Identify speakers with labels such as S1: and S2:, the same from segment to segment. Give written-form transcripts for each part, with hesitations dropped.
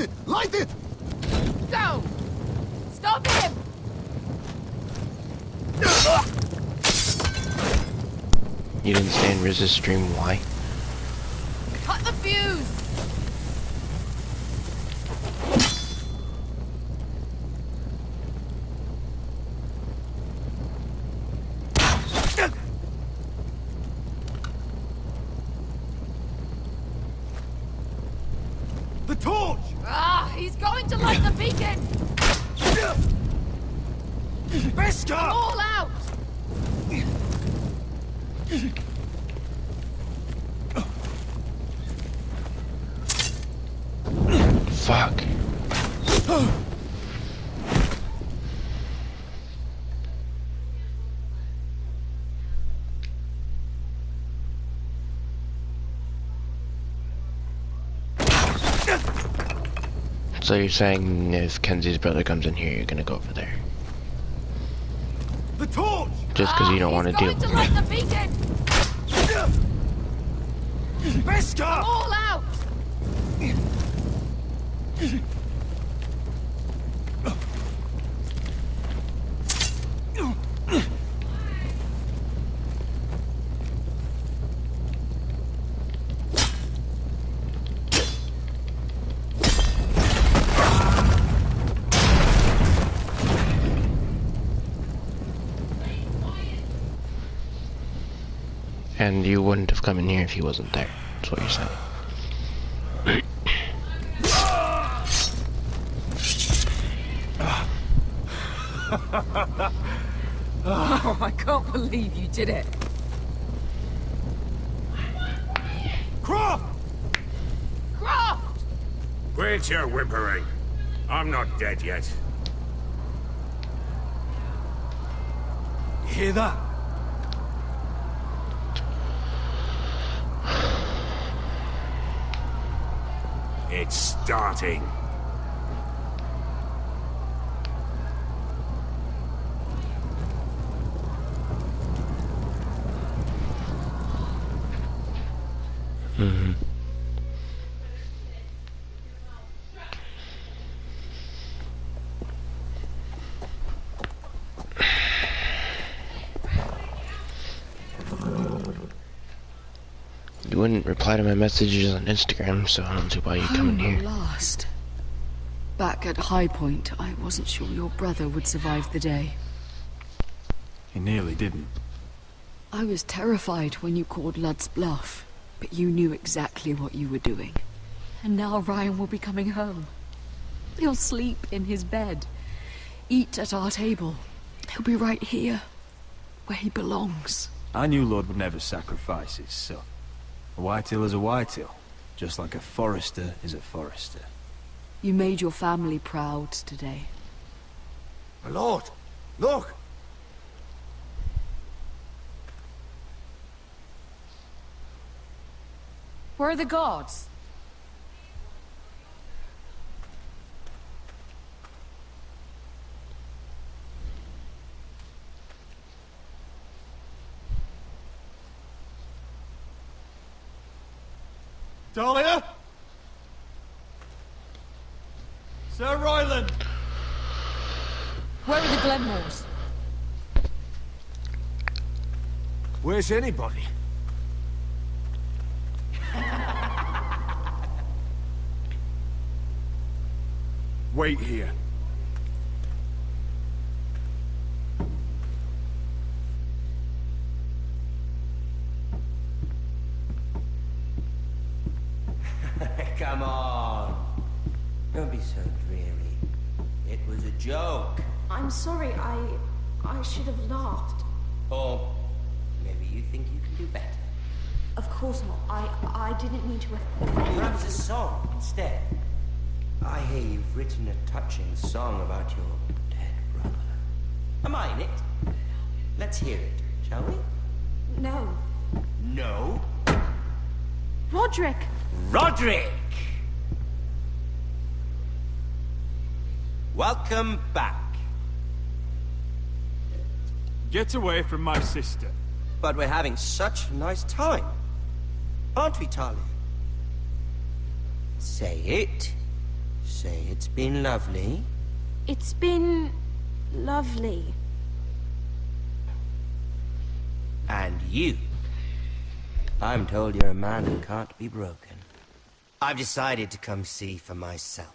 S1: it! Light it!
S2: Go! Stop him!
S3: You didn't stay in Riz's stream, why?
S2: Cut the fuse!
S1: The torch!
S2: Ah, he's going to light the beacon!
S1: Beskar!
S2: All out!
S3: Fuck. So you're saying if Kenzie's brother comes in here, you're gonna go over there?
S1: The torch!
S3: Just because you don't want to deal with
S2: to
S3: me.
S2: light the beacon!
S1: Beskar!
S2: All out!
S3: And you wouldn't have come in here if he wasn't there. That's what you're saying.
S2: Oh, I can't believe you did it.
S1: Croft!
S2: Croft!
S4: Quit your whimpering. I'm not dead yet.
S1: You hear that?
S4: It's starting.
S3: Mm-hmm. You wouldn't reply to my messages on Instagram, so I don't see why you come in here.
S5: Last. Back at High Point, I wasn't sure your brother would survive the day.
S1: He nearly didn't.
S5: I was terrified when you called Ludd's bluff, but you knew exactly what you were doing. And now Ryan will be coming home. He'll sleep in his bed, eat at our table. He'll be right here, where he belongs.
S6: I knew Lord would never sacrifice his son. A Whitetail is a Whitetail, just like a Forrester is a Forrester.
S5: You made your family proud today.
S1: My lord, look!
S2: Where are the guards?
S1: Dahlia? Sir Ryland!
S2: Where are the Glenmores?
S1: Where's anybody?
S4: Wait here.
S7: Come on. Don't be so dreary. It was a joke.
S8: I'm sorry, I should have laughed.
S7: Or maybe you think you can do better.
S8: Of course not. I didn't mean to offend.
S7: Perhaps a song instead. I hear you've written a touching song about your dead brother. Am I in it? Let's hear it, shall we?
S8: No.
S7: No?
S8: Roderick!
S7: Roderick! Welcome back.
S6: Get away from my sister.
S7: But we're having such a nice time. Aren't we, Talia? Say it It's been lovely.
S8: It's been lovely.
S7: And you. I'm told you're a man who can't be broken. I've decided to come see for myself.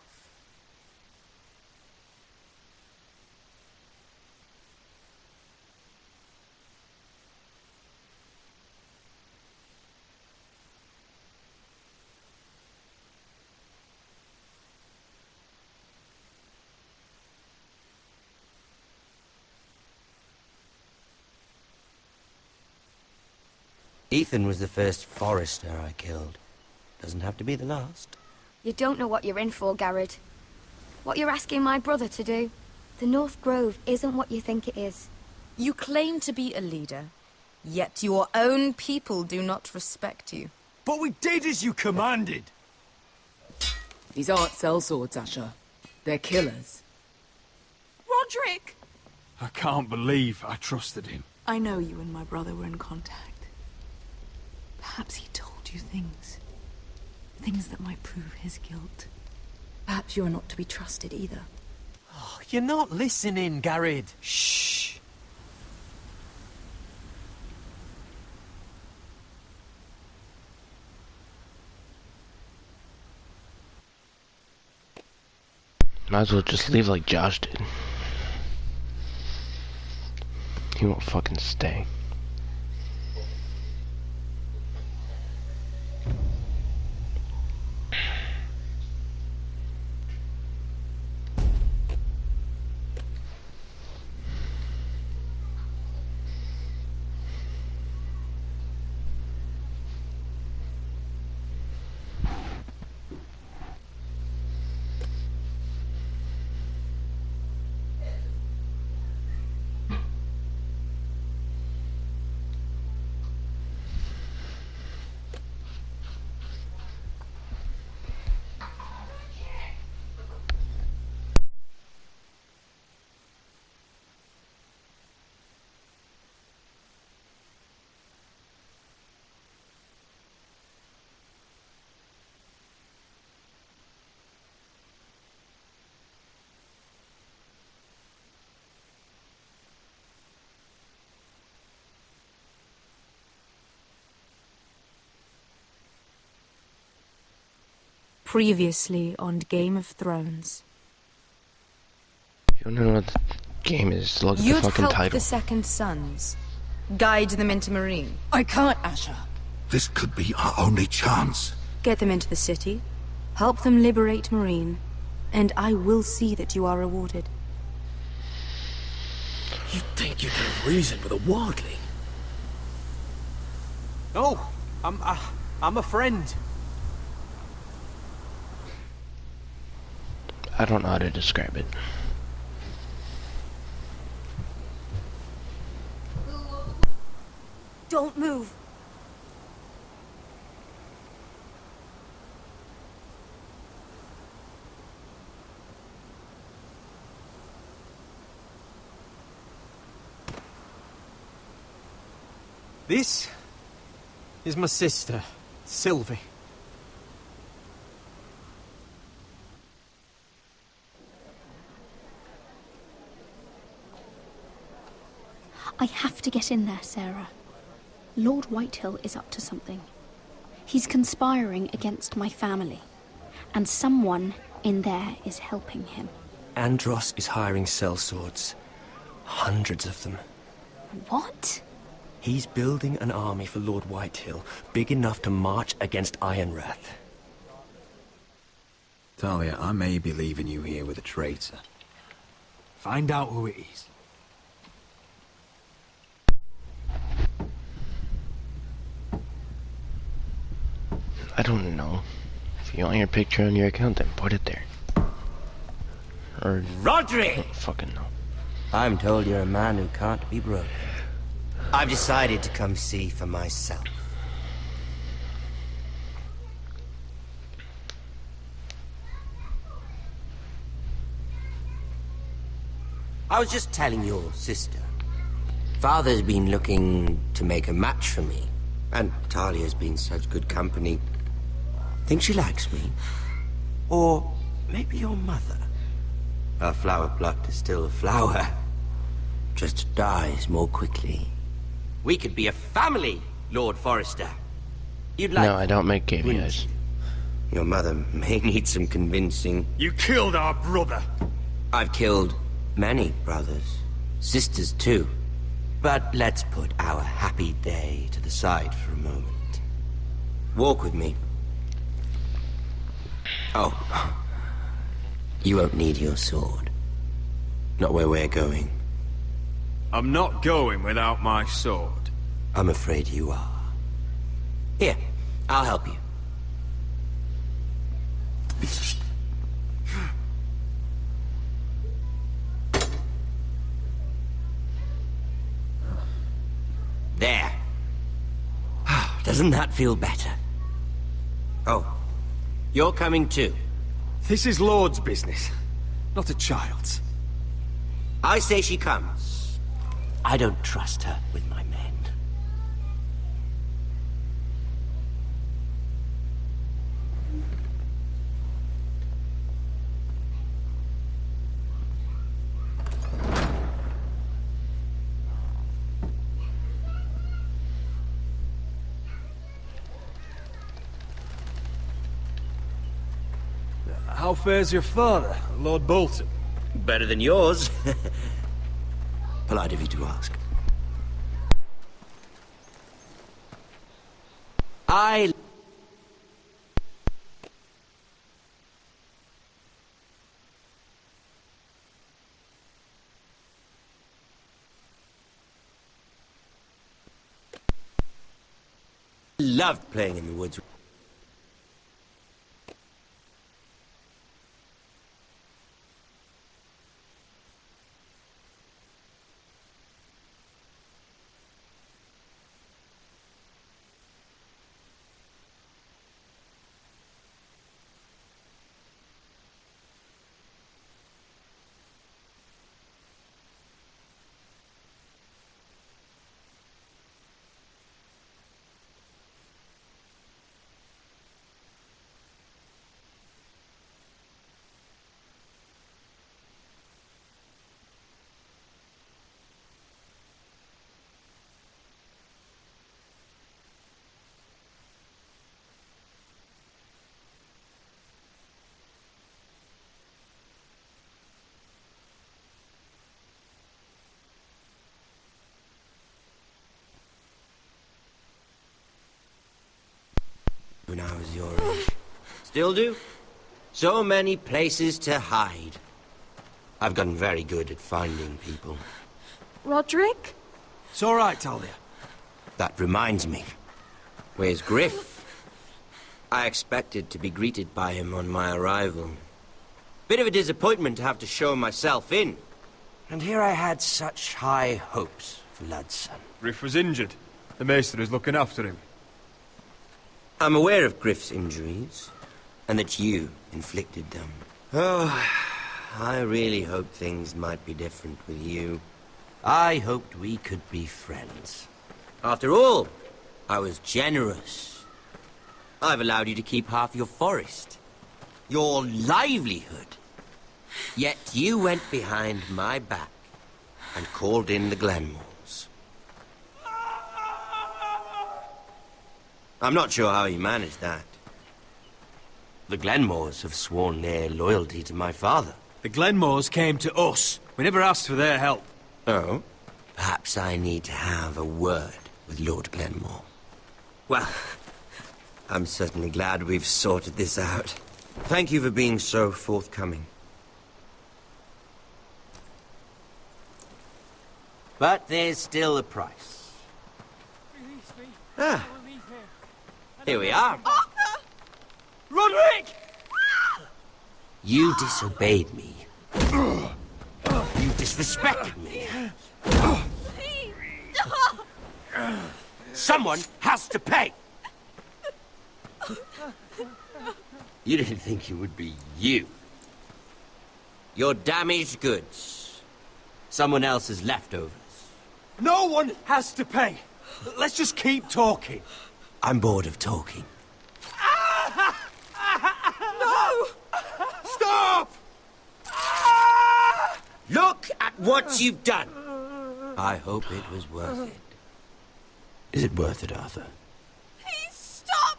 S7: Ethan was the first Forrester I killed. Doesn't have to be the last.
S9: You don't know what you're in for, Garrett. What you're asking my brother to do. The North Grove isn't what you think it is.
S2: You claim to be a leader, yet your own people do not respect you.
S1: But we did as you commanded.
S2: These aren't sellswords, Asher. They're killers.
S8: Roderick!
S6: I can't believe I trusted him.
S5: I know you and my brother were in contact. Perhaps he told you things. Things that might prove his guilt. Perhaps you're not to be trusted either.
S1: Oh, you're not listening, Garrett. Shh.
S3: Might as well just leave like Josh did. He won't fucking stay.
S8: Previously on Game of Thrones.
S3: You don't know what the game is. Look at the
S2: You'd
S3: fucking
S2: help
S3: title.
S2: the Second Sons. Guide them into Marine. I can't, Asher.
S10: This could be our only chance.
S8: Get them into the city, help them liberate Marine, and I will see that you are rewarded.
S1: You think you can reason with a wildling? No, I'm a friend.
S3: I don't know how to describe it.
S8: Don't move.
S1: This is my sister, Sylvie.
S11: I have to get in there, Sarah. Lord Whitehill is up to something. He's conspiring against my family, and someone in there is helping him.
S7: Andros is hiring sellswords. Hundreds of them.
S11: What?
S7: He's building an army for Lord Whitehill, big enough to march against Ironrath.
S6: Talia, I may be leaving you here with a traitor.
S1: Find out who it is.
S3: I don't know. If you want your picture on your account, then put it there. Or
S7: Roderick!
S3: I don't fucking know.
S7: I'm told you're a man who can't be broken. I've decided to come see for myself. I was just telling your sister. Father's been looking to make a match for me. And Talia's been such good company. Think she likes me? Or maybe your mother. Our flower plot is still a flower. Just dies more quickly. We could be a family, Lord Forrester. You'd like...
S3: No, I don't make cameos.
S7: Your mother may need some convincing.
S4: You killed our brother.
S7: I've killed many brothers. Sisters, too. But let's put our happy day to the side for a moment. Walk with me. Oh. You won't need your sword. Not where we're going.
S6: I'm not going without my sword.
S7: I'm afraid you are. Here, I'll help you. There. Doesn't that feel better? Oh, you're coming too.
S6: This is Lord's business, not a child's.
S7: I say she comes. I don't trust her with my men.
S6: How fares your father, Lord Bolton?
S7: Better than yours. Polite of you to ask. I... loved playing in the woods. When I was your age. Still do? So many places to hide. I've gotten very good at finding people.
S5: Roderick?
S6: It's all right, Talia.
S7: That reminds me. Where's Griff? I expected to be greeted by him on my arrival. Bit of a disappointment to have to show myself in. And here I had such high hopes for Ludson.
S6: Griff was injured. The maester is looking after him.
S7: I'm aware of Griff's injuries, and that you inflicted them. Oh, I really hoped things might be different with you. I hoped we could be friends. After all, I was generous. I've allowed you to keep half your forest, your livelihood. Yet you went behind my back and called in the Glenmores. I'm not sure how you managed that. The Glenmores have sworn their loyalty to my father.
S6: The Glenmores came to us. We never asked for their help.
S7: Oh? Perhaps I need to have a word with Lord Glenmore. Well, I'm certainly glad we've sorted this out. Thank you for being so forthcoming. But there's still a price. Ah. Here we are.
S12: Arthur!
S6: Roderick!
S7: You disobeyed me. You disrespected me. Someone has to pay. You didn't think it would be you. Your damaged goods. Someone else's leftovers.
S6: No one has to pay. Let's just keep talking.
S7: I'm bored of talking.
S12: No!
S6: Stop!
S7: what you've done. I hope it was worth it. Is it worth it, Arthur?
S2: Please stop!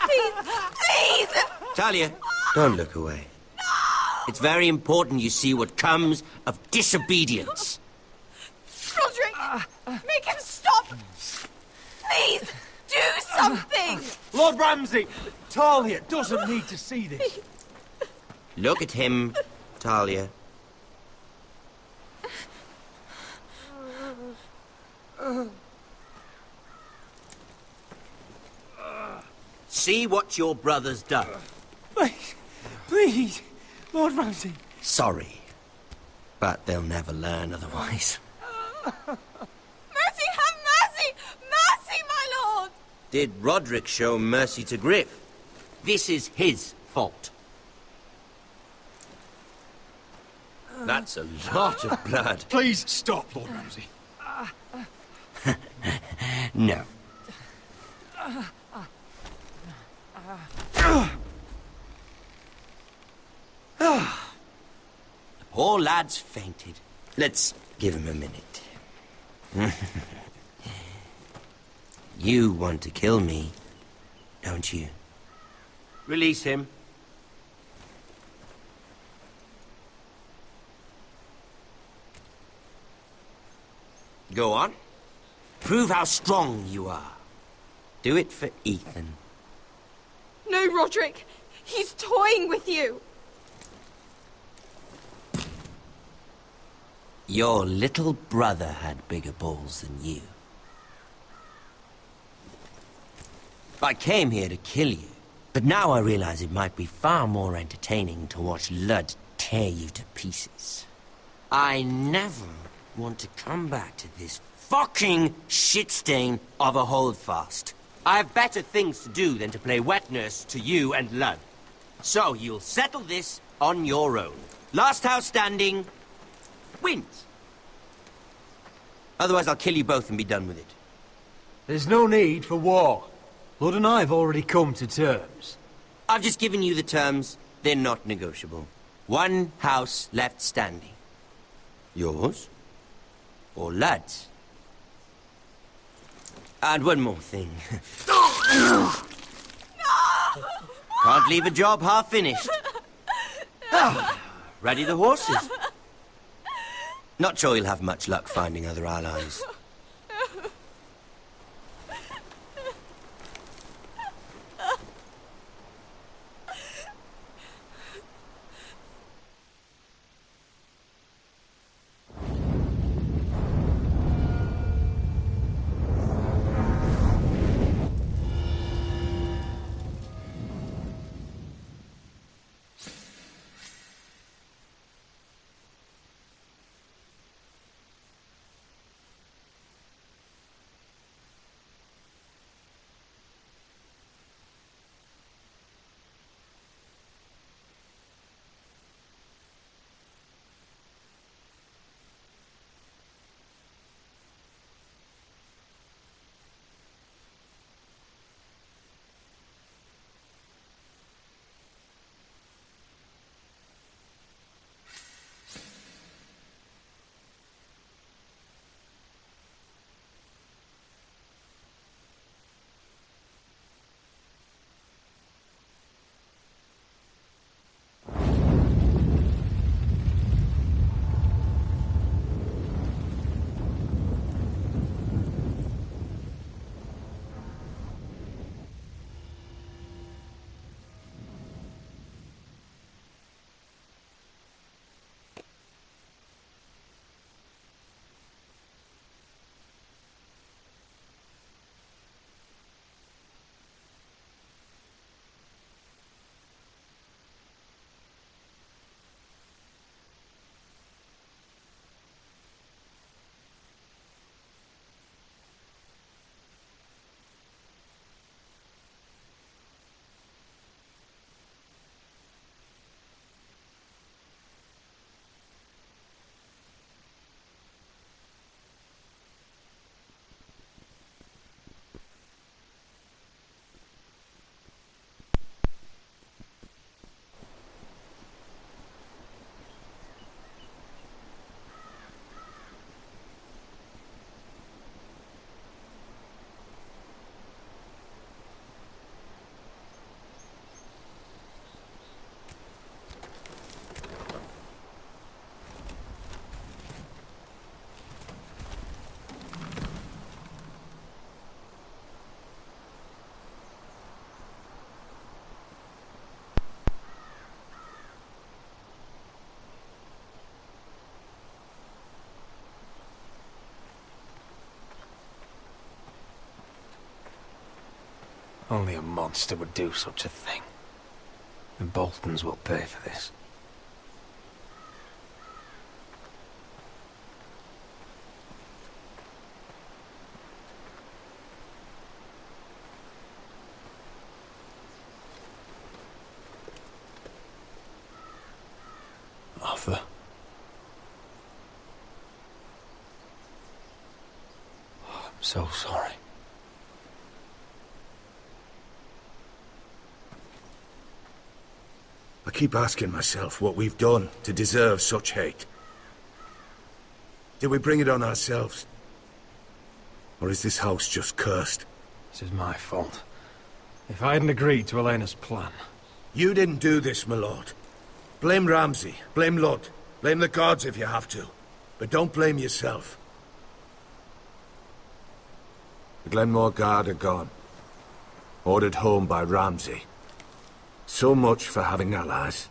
S2: Please!
S7: Talia, don't look away.
S2: No!
S7: It's very important you see what comes of disobedience.
S2: Roderick! Make him stop! Please! Do something!
S1: Lord Ramsay! Talia doesn't need to see this.
S7: Look at him, Talia. See what your brother's done.
S1: Please, Lord Ramsay.
S7: Sorry, but they'll never learn otherwise.
S2: Mercy, have mercy! Mercy, my lord!
S7: Did Roderick show mercy to Griff? This is his fault. That's a lot of blood.
S10: Please stop, Lord Ramsay.
S7: No. The poor lad's fainted. Let's give him a minute. You want to kill me, don't you? Release him. Go on. Prove how strong you are. Do it for Ethan.
S2: No, Roderick! He's toying with you!
S7: Your little brother had bigger balls than you. I came here to kill you, but now I realize it might be far more entertaining to watch Lud tear you to pieces. I never want to come back to this fucking shit stain of a holdfast. I have better things to do than to play wet nurse to you and Lud. So you'll settle this on your own. Last house standing wins. Otherwise I'll kill you both and be done with it.
S1: There's no need for war. Lord and I have already come to terms.
S7: I've just given you the terms. They're not negotiable. One house left standing. Yours or Lud's? And one more thing.
S2: No!
S7: Can't leave a job half finished. Ready the horses. Not sure you'll have much luck finding other allies.
S6: Only a monster would do such a thing. The Boltons will pay for this. Arthur. Oh, I'm so sorry.
S10: I keep asking myself what we've done to deserve such hate. Did we bring it on ourselves? Or is this house just cursed?
S6: This is my fault. If I hadn't agreed to Elena's plan...
S10: You didn't do this, my lord. Blame Ramsay, blame Ludd, blame the gods if you have to. But don't blame yourself. The Glenmore Guard are gone. Ordered home by Ramsay. So much for having allies.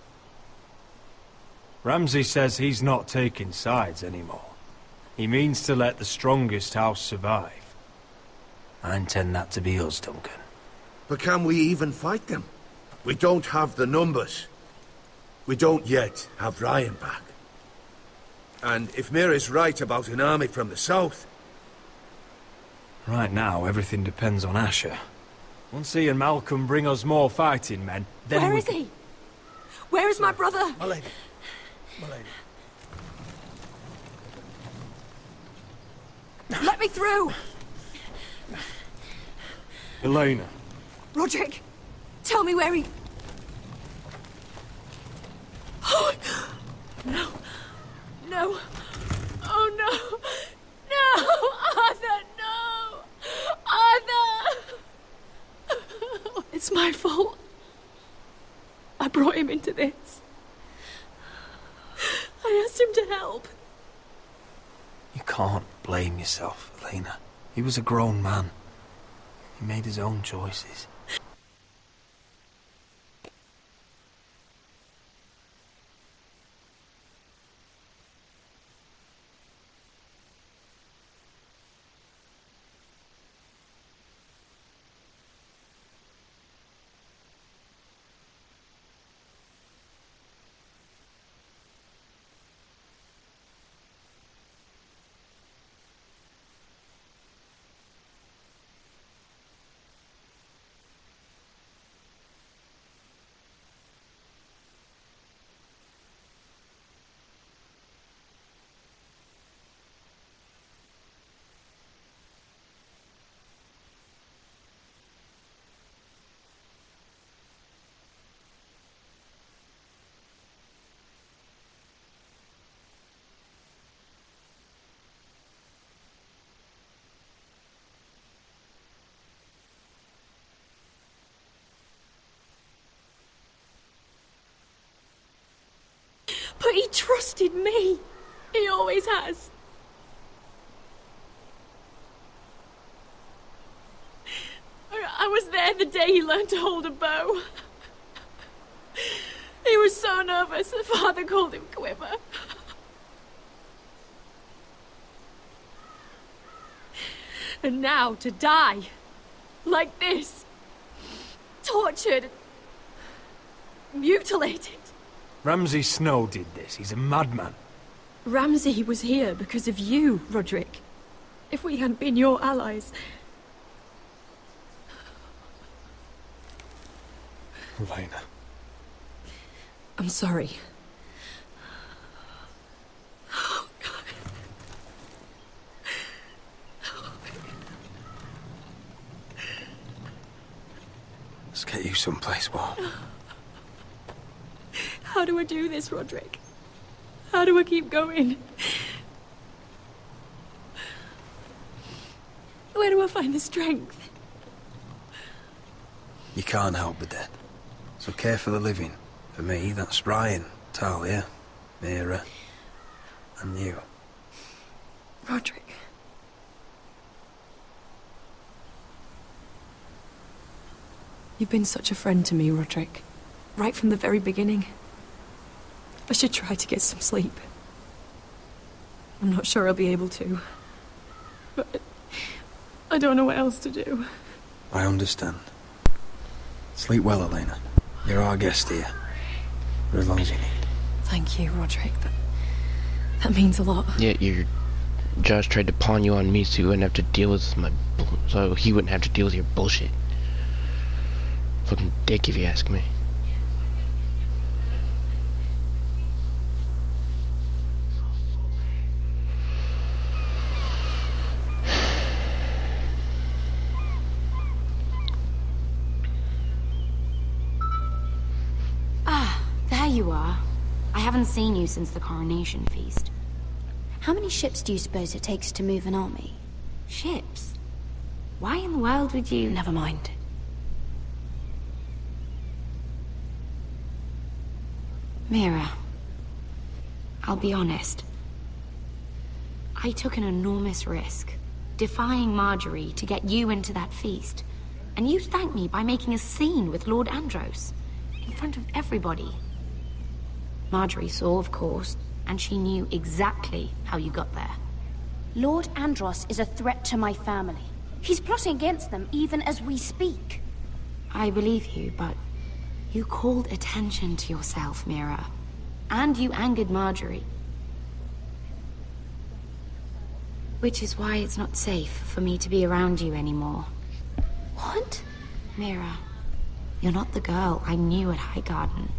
S6: Ramsay says he's not taking sides anymore. He means to let the strongest house survive. I intend that to be us, Duncan.
S10: But can we even fight them? We don't have the numbers. We don't yet have Ryan back. And if Mira's right about an army from the south...
S6: Right now, everything depends on Asher. Once he and Malcolm bring us more fighting men, then
S5: Where is he? Where is my brother?
S10: My lady. My lady.
S5: Let me through!
S6: Elena.
S5: Roderick, tell me where he... Oh, no. No. Oh, no. No! Arthur, no! Arthur! It's my fault. I brought him into this. I asked him to help.
S6: You can't blame yourself, Elena. He was a grown man. He made his own choices.
S5: But he trusted me. He always has. I was there the day he learned to hold a bow. He was so nervous that Father called him Quiver. And now to die. Like this. Tortured. Mutilated.
S6: Ramsay Snow did this. He's a madman.
S5: Ramsay was here because of you, Roderick. If we hadn't been your allies...
S6: Elena.
S5: I'm sorry. Oh, God.
S6: Let's get you someplace warm.
S5: How do I do this, Roderick? How do I keep going? Where do I find the strength?
S6: You can't help the dead. So care for the living. For me, that's Ryan, Talia, Mira, and you.
S5: Roderick. You've been such a friend to me, Roderick. Right from the very beginning. I should try to get some sleep. I'm not sure I'll be able to. But I don't know what else to do.
S6: I understand.
S12: Sleep well, Elena. You're our guest here. For as long as you need.
S5: Thank you, Roderick. That means a lot.
S3: Yeah, Josh tried to pawn you on me so you wouldn't have to deal with so he wouldn't have to deal with your bullshit. Fucking dick, if you ask me.
S13: There you are. I haven't seen you since the coronation feast.
S11: How many ships do you suppose it takes to move an army?
S13: Ships? Why in the world would you...
S11: Never mind.
S13: Mira, I'll be honest. I took an enormous risk, defying Marjorie to get you into that feast. And you thanked me by making a scene with Lord Andros, in front of everybody. Marjorie saw, of course, and she knew exactly how you got there.
S11: Lord Andros is a threat to my family. He's plotting against them even as we speak.
S13: I believe you, but you called attention to yourself, Mira. And you angered Marjorie. Which is why it's not safe for me to be around you anymore.
S11: What?
S13: Mira, you're not the girl I knew at Highgarden.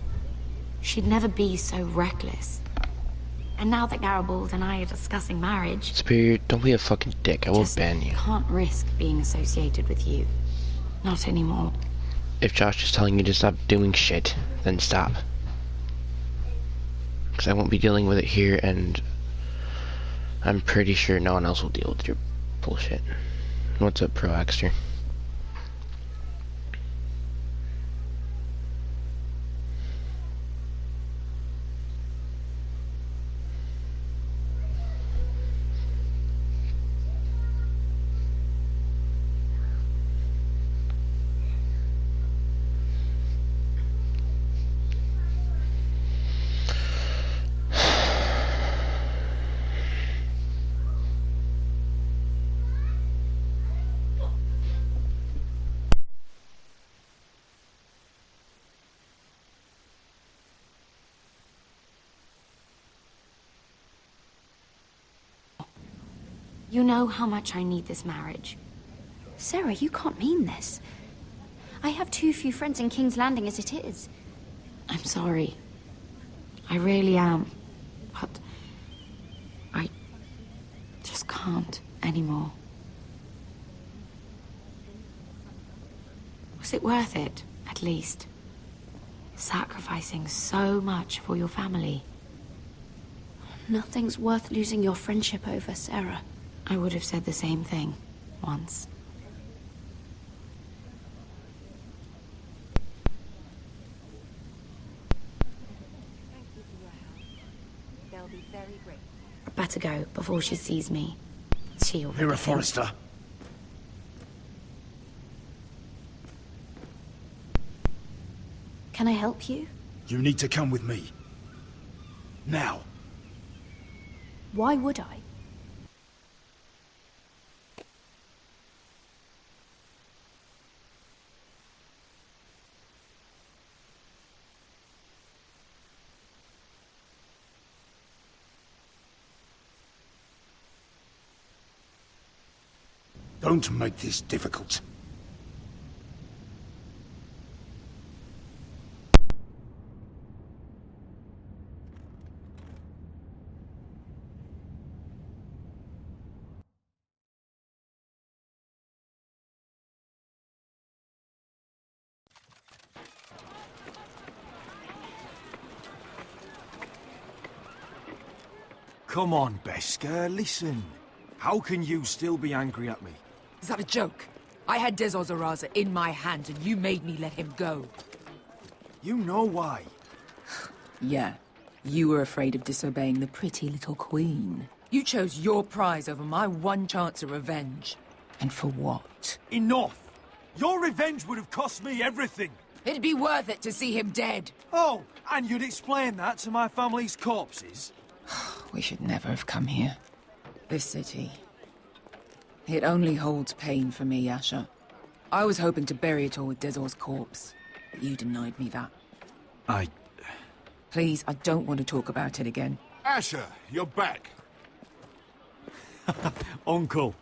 S13: She'd never be so reckless. And now that Garibald and I are discussing marriage...
S3: Superior, don't be a fucking dick. I will ban you.
S13: Can't risk being associated with you. Not anymore.
S3: If Josh is telling you to stop doing shit, then stop. Because I won't be dealing with it here, and I'm pretty sure no one else will deal with your bullshit. What's up, Pro Axter?
S13: You know how much I need this marriage.
S11: Sarah, you can't mean this. I have too few friends in King's Landing as it is.
S13: I'm sorry. I really am. But I just can't anymore. Was it worth it, at least? Sacrificing so much for your family.
S11: Nothing's worth losing your friendship over, Sarah.
S13: I would have said the same thing once.
S14: They'll be very grateful.
S13: Better go before she sees me. She'll...
S10: Mira Forrester.
S11: Can I help you?
S15: You need to come with me. Now.
S11: Why would I?
S15: Don't make this difficult.
S6: Come on, Beskar, listen. How can you still be angry at me?
S16: Is that a joke? I had Dez Ozaraza in my hand and you made me let him go.
S6: You know why.
S16: Yeah. You were afraid of disobeying the pretty little queen. You chose your prize over my one chance of revenge. And for what?
S6: Enough! Your revenge would have cost me everything.
S16: It'd be worth it to see him dead.
S6: Oh, and you'd explain that to my family's corpses?
S16: We should never have come here. This city. It only holds pain for me, Yasha. I was hoping to bury it all with Dezor's corpse. but you denied me that.
S6: I...
S16: Please, I don't want to talk about it again.
S17: Asher, you're back.
S6: Uncle.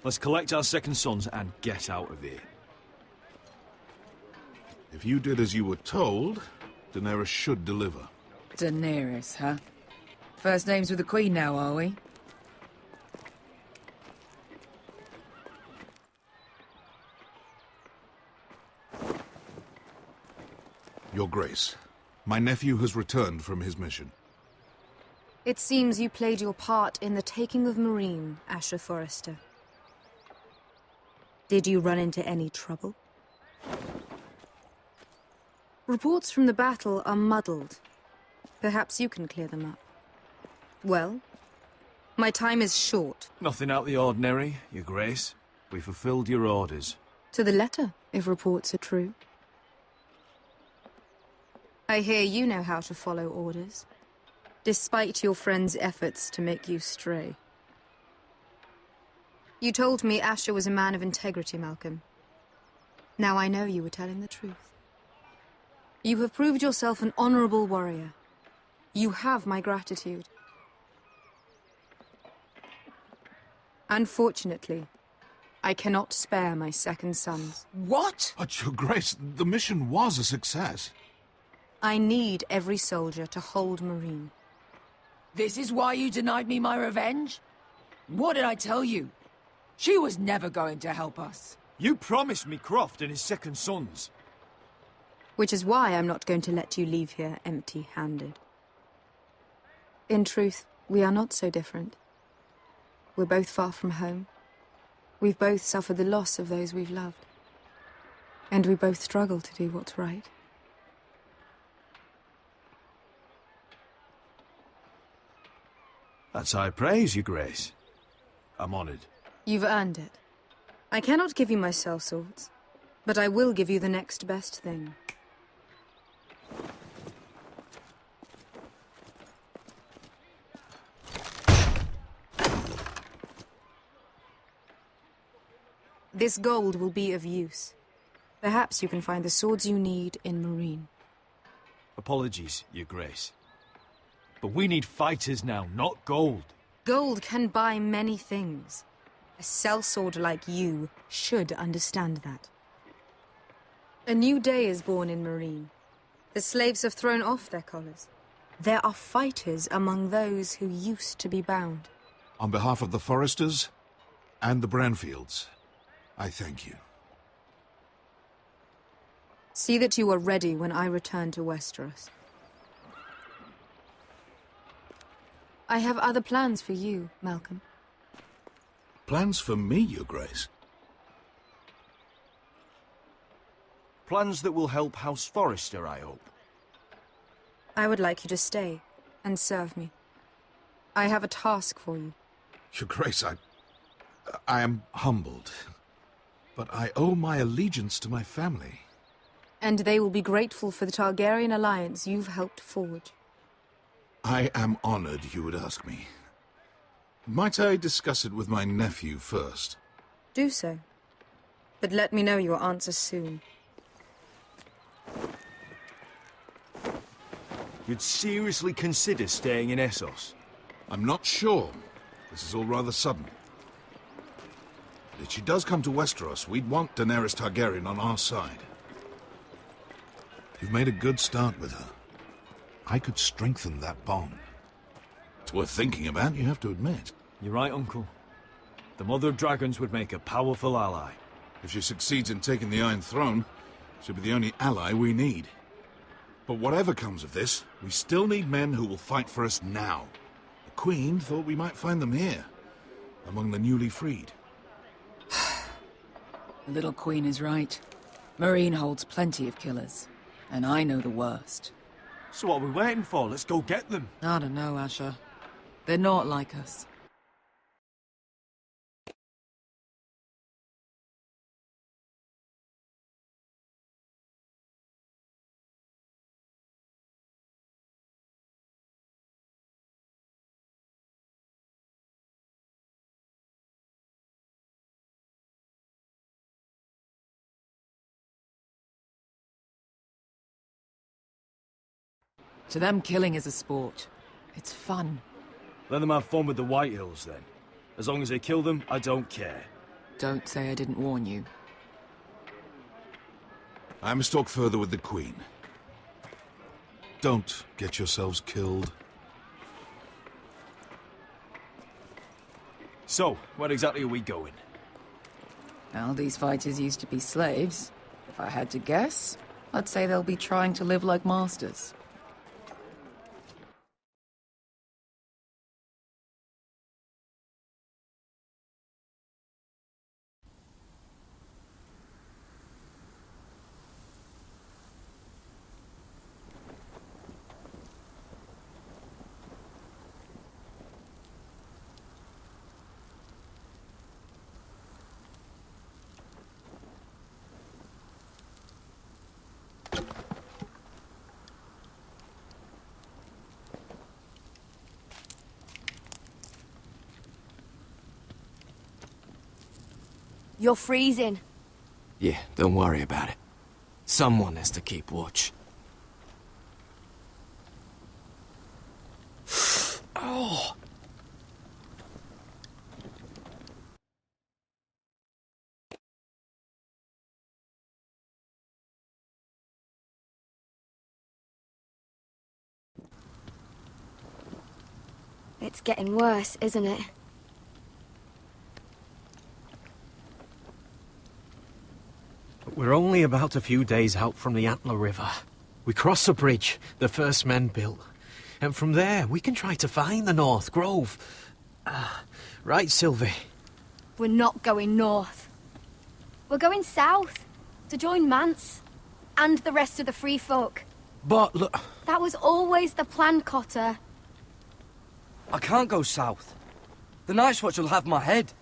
S6: Let's collect our second sons and get out of here.
S17: If you did as you were told, Daenerys should deliver.
S16: Daenerys, huh? First names with the Queen now, are we?
S17: Your Grace, my nephew has returned from his mission.
S2: It seems you played your part in the taking of Meereen, Asher Forrester. Did you run into any trouble? Reports from the battle are muddled. Perhaps you can clear them up. Well, my time is short.
S6: Nothing out of the ordinary, Your Grace. We fulfilled your orders.
S2: To the letter, if reports are true. I hear you know how to follow orders, despite your friend's efforts to make you stray. You told me Asher was a man of integrity, Malcolm. Now I know you were telling the truth. You have proved yourself an honorable warrior. You have my gratitude. Unfortunately, I cannot spare my second sons.
S16: What?
S17: But, Your Grace, the mission was a success.
S2: I need every soldier to hold Meereen.
S16: This is why you denied me my revenge? What did I tell you? She was never going to help us.
S6: You promised me Croft and his second sons.
S2: Which is why I'm not going to let you leave here empty-handed. In truth, we are not so different. We're both far from home. We've both suffered the loss of those we've loved. And we both struggle to do what's right.
S6: That's high praise, Your Grace. I'm honored.
S2: You've earned it. I cannot give you my sellswords, but I will give you the next best thing. This gold will be of use. Perhaps you can find the swords you need in Meereen.
S6: Apologies, Your Grace. But we need fighters now, not gold.
S2: Gold can buy many things. A sellsword like you should understand that. A new day is born in Meereen. The slaves have thrown off their collars. There are fighters among those who used to be bound.
S17: On behalf of the Forresters and the Branfields, I thank you.
S2: See that you are ready when I return to Westeros. I have other plans for you, Malcolm.
S17: Plans for me, Your Grace?
S6: Plans that will help House Forrester, I hope.
S2: I would like you to stay and serve me. I have a task for you.
S17: Your Grace, I am humbled. But I owe my allegiance to my family.
S2: And they will be grateful for the Targaryen alliance you've helped forge.
S17: I am honored you would ask me. Might I discuss it with my nephew first?
S2: Do so. But let me know your answer soon.
S6: You'd seriously consider staying in Essos?
S17: I'm not sure. This is all rather sudden. But if she does come to Westeros, we'd want Daenerys Targaryen on our side. You've made a good start with her. I could strengthen that bond. It's worth thinking about, you have to admit.
S6: You're right, Uncle. The Mother of Dragons would make a powerful ally.
S17: If she succeeds in taking the Iron Throne, she'll be the only ally we need. But whatever comes of this, we still need men who will fight for us now. The Queen thought we might find them here, among the newly freed.
S16: The little Queen is right. Meereen holds plenty of killers, and I know the worst.
S6: So what are we waiting for? Let's go get them.
S16: I don't know, Asher. They're not like us. To them, killing is a sport. It's fun.
S18: Let them have fun with the Whitehills, then. As long as they kill them, I don't care.
S16: Don't say I didn't warn you.
S17: I must talk further with the Queen. Don't get yourselves killed.
S18: So, where exactly are we going?
S16: Now, these fighters used to be slaves. If I had to guess, I'd say they'll be trying to live like masters.
S9: You're freezing.
S12: Yeah, don't worry about it. Someone has to keep watch. Oh!
S9: It's getting worse, isn't it?
S1: We're only about a few days out from the Antler River. We cross the bridge the first men built. And from there, we can try to find the North Grove. Right, Sylvie?
S9: We're not going north. We're going south, to join Mance, and the rest of the Free Folk.
S1: But look...
S9: That was always the plan, Cotter.
S12: I can't go south. The Night's Watch will have my head.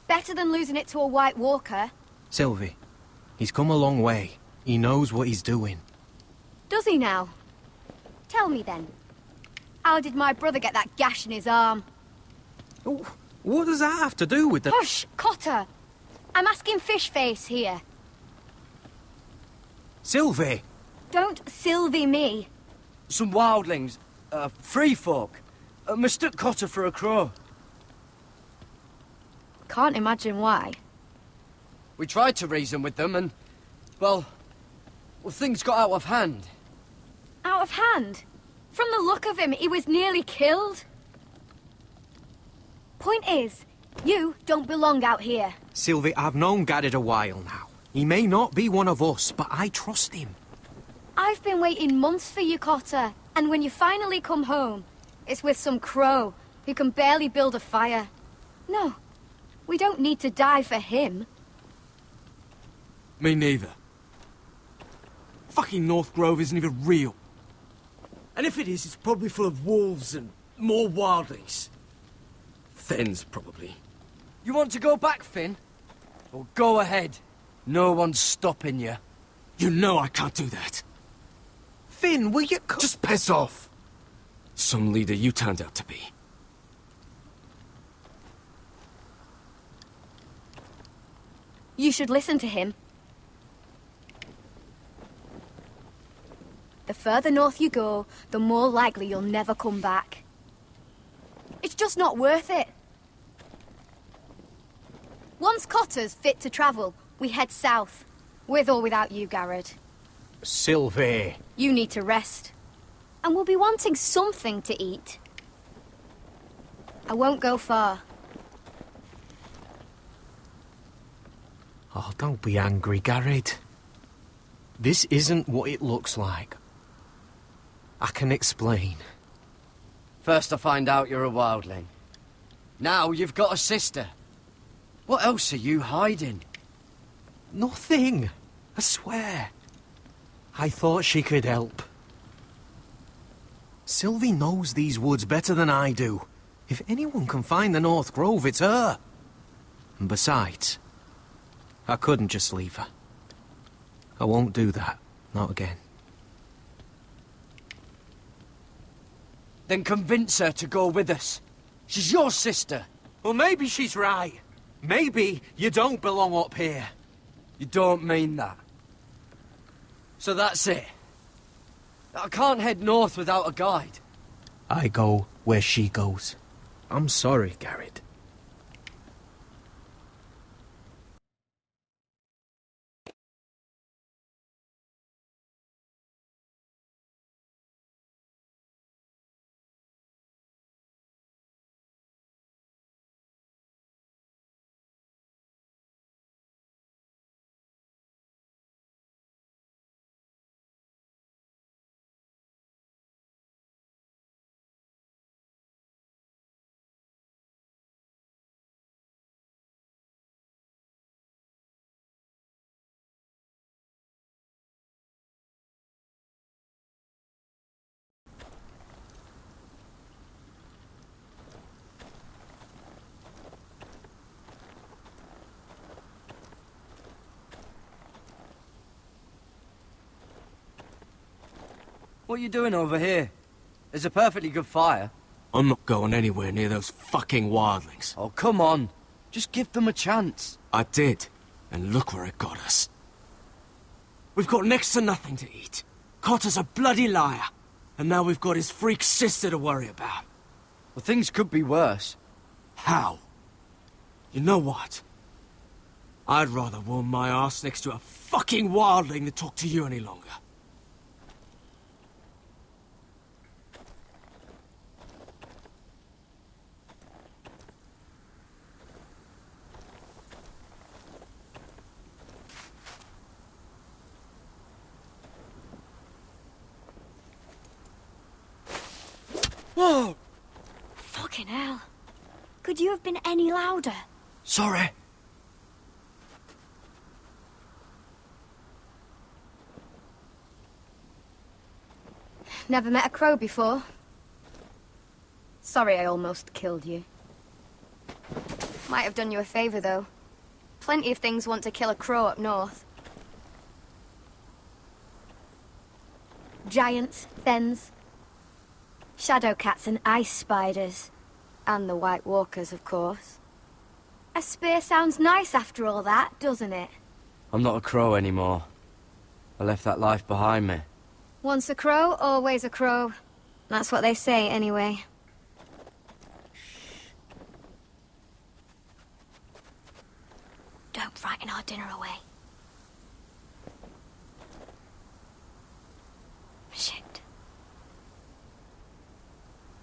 S9: Better than losing it to a White Walker.
S1: Sylvie, he's come a long way. He knows what he's doing.
S9: Does he now? Tell me then. How did my brother get that gash in his arm?
S1: What does that have to do with the...
S9: Hush, Cotter! I'm asking Fishface here.
S1: Sylvie!
S9: Don't Sylvie me.
S12: Some wildlings, free folk, mistook Cotter for a crow.
S9: Can't imagine why.
S12: We tried to reason with them and, well, things got out of hand.
S9: Out of hand? From the look of him, he was nearly killed. Point is, you don't belong out here.
S1: Sylvie, I've known Garrett a while now. He may not be one of us, but I trust him.
S9: I've been waiting months for you, Cotter. And when you finally come home, it's with some crow who can barely build a fire. No, we don't need to die for him.
S12: Me neither. Fucking North Grove isn't even real. And if it is, it's probably full of wolves and more wildlings. Thenns, probably. You want to go back, Finn? Well, go ahead. No one's stopping you. You know I can't do that.
S1: Finn, will you...
S12: Just piss off. Some leader you turned out to be.
S9: You should listen to him. The further north you go, the more likely you'll never come back. It's just not worth it. Once Cotter's fit to travel, we head south. With or without you, Garrett.
S1: Sylvie.
S9: You need to rest. And we'll be wanting something to eat. I won't go far.
S1: Oh, don't be angry, Garrett. This isn't what it looks like. I can explain.
S12: First I find out you're a wildling. Now you've got a sister. What else are you hiding?
S1: Nothing. I swear. I thought she could help. Sylvie knows these woods better than I do. If anyone can find the North Grove, it's her. And besides, I couldn't just leave her. I won't do that. Not again.
S12: Then convince her to go with us. She's your sister.
S1: Well, maybe she's right. Maybe you don't belong up here.
S12: You don't mean that. So that's it. I can't head north without a guide.
S1: I go where she goes. I'm sorry, Garrett.
S12: What are you doing over here? There's a perfectly good fire. I'm not going anywhere near those fucking wildlings. Oh, come on. Just give them a chance. I did, and look where it got us. We've got next to nothing to eat. Cotter's a bloody liar, and now we've got his freak sister to worry about. Well, things could be worse. How? You know what? I'd rather warm my ass next to a fucking wildling than talk to you any longer. Whoa!
S11: Fucking hell. Could you have been any louder?
S12: Sorry.
S9: Never met a crow before. Sorry I almost killed you. Might have done you a favour, though. Plenty of things want to kill a crow up north. Giants, thens, shadow cats and ice spiders. And the White Walkers, of course. A spear sounds nice after all that, doesn't it?
S12: I'm not a crow anymore. I left that life behind me.
S9: Once a crow, always a crow. That's what they say, anyway.
S11: Don't frighten our dinner away. Shit.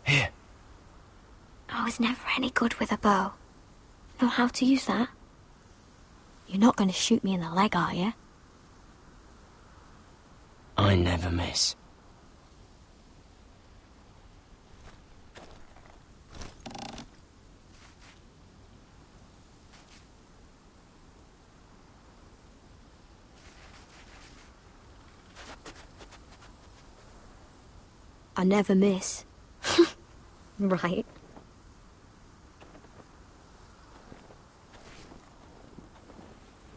S12: Here.
S11: I was never any good with a bow. Know how to use that? You're not going to shoot me in the leg, are you?
S7: I never miss.
S11: I never miss.
S9: Right.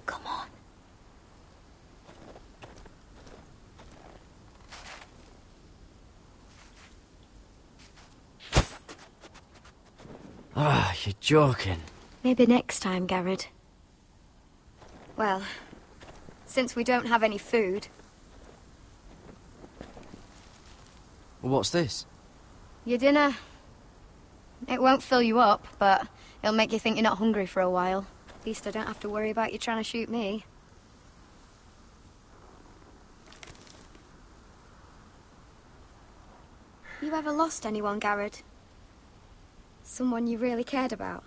S11: Come on.
S12: Ah, you're joking.
S11: Maybe next time, Garrett.
S9: Well, since we don't have any food...
S12: Well, what's this?
S9: Your dinner. It won't fill you up, but it'll make you think you're not hungry for a while. At least I don't have to worry about you trying to shoot me. You ever lost anyone, Garrett? Someone you really cared about?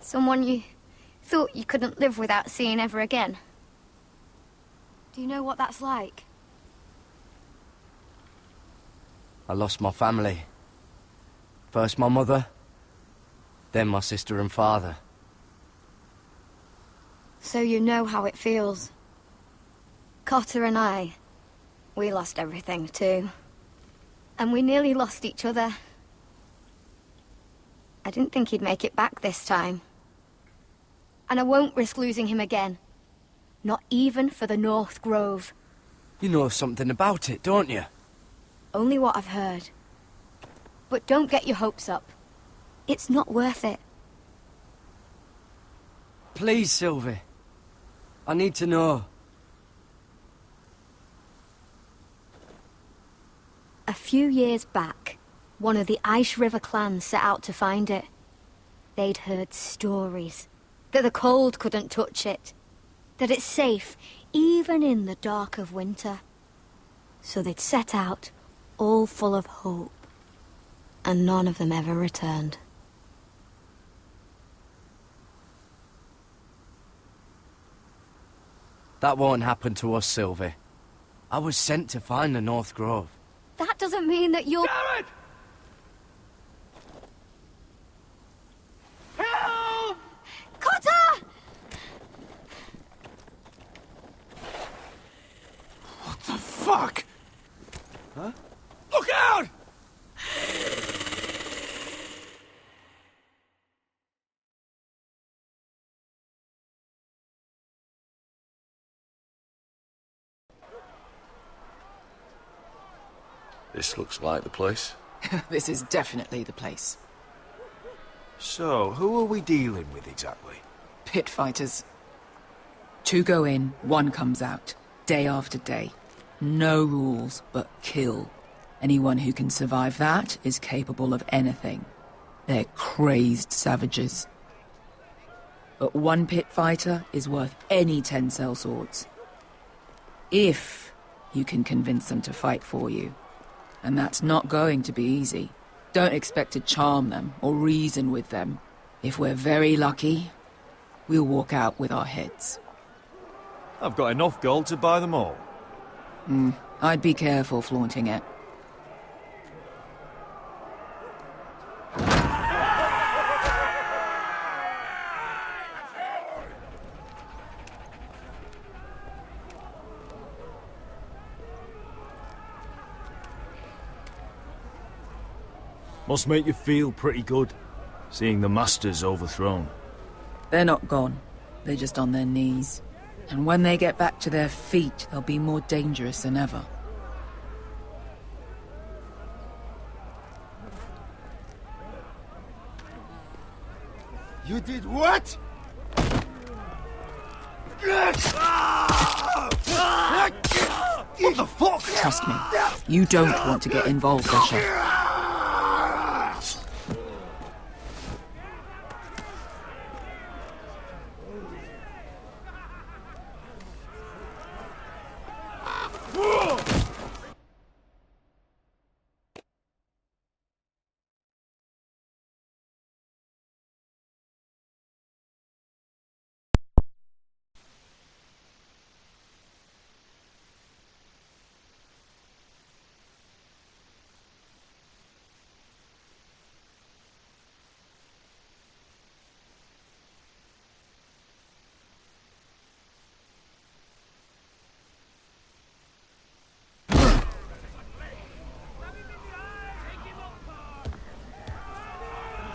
S9: Someone you thought you couldn't live without seeing ever again? Do you know what that's like?
S12: I lost my family. First my mother, then my sister and father.
S9: So you know how it feels. Cotter and I, we lost everything too. And we nearly lost each other. I didn't think he'd make it back this time. And I won't risk losing him again. Not even for the North Grove.
S12: You know something about it, don't you?
S9: Only what I've heard. But don't get your hopes up. It's not worth it.
S12: Please, Sylvie. I need to know.
S9: few years back, one of the Ice River clans set out to find it. They'd heard stories that the cold couldn't touch it, that it's safe even in the dark of winter. So they'd set out, all full of hope, and none of them ever returned.
S12: That won't happen to us, Sylvie. I was sent to find the North Grove.
S9: That doesn't mean that you'll...
S12: Garrett!
S9: Help! Cotter!
S12: What the fuck? Huh? Look out!
S19: This looks like the place.
S16: This is definitely the place.
S18: So, who are we dealing with exactly?
S16: Pit fighters. 2 go in, 1 comes out. Day after day. No rules, but kill. Anyone who can survive that is capable of anything. They're crazed savages. But 1 pit fighter is worth any 10 sellswords. If you can convince them to fight for you. And that's not going to be easy. Don't expect to charm them or reason with them. If we're very lucky, we'll walk out with our heads.
S18: I've got enough gold to buy them all.
S16: I'd be careful flaunting it.
S18: Must make you feel pretty good, seeing the Masters overthrown.
S16: They're not gone. They're just on their knees. And when they get back to their feet, they'll be more dangerous than ever.
S10: You did what?
S18: What the fuck?
S16: Trust me, you don't want to get involved, Escher.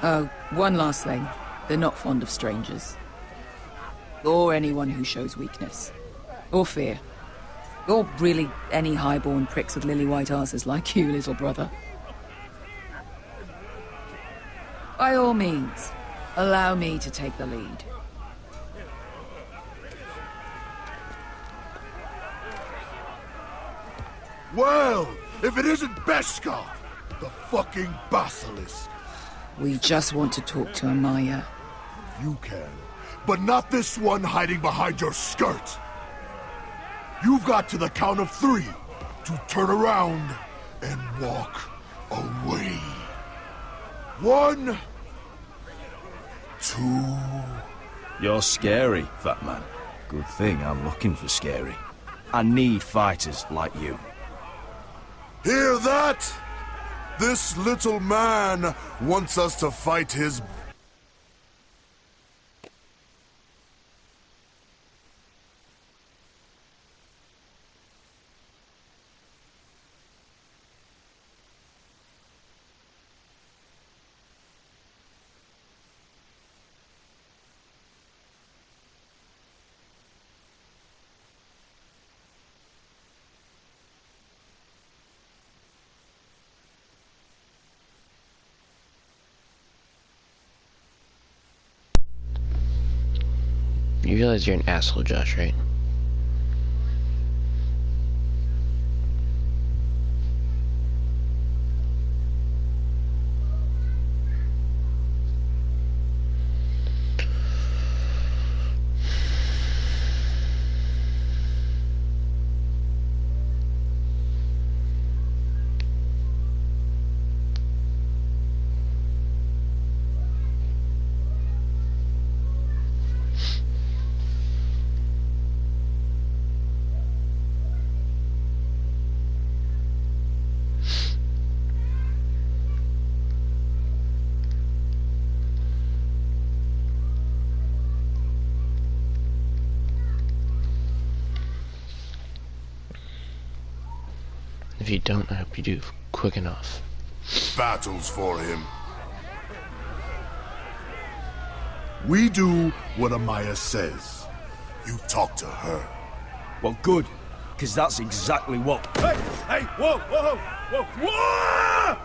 S16: Oh, one last thing. They're not fond of strangers. Or anyone who shows weakness. Or fear. Or really any highborn pricks with lily-white asses like you, little brother. By all means, allow me to take the lead.
S10: Well, if it isn't Beskar, the fucking basilisk.
S16: We just want to talk to Amaya.
S10: You can, but not this one hiding behind your skirt. You've got to the count of 3 to turn around and walk away. 1, 2...
S18: You're scary, fat man. Good thing I'm looking for scary. I need fighters like you.
S10: Hear that? This little man wants us to fight his...
S3: You realize you're an asshole, Josh, right? if you don't, I hope you do quick enough.
S10: Battles for him. We do what Amaya says. You talk to her.
S18: Well, good, because that's exactly what...
S6: Hey, whoa, whoa, whoa, whoa!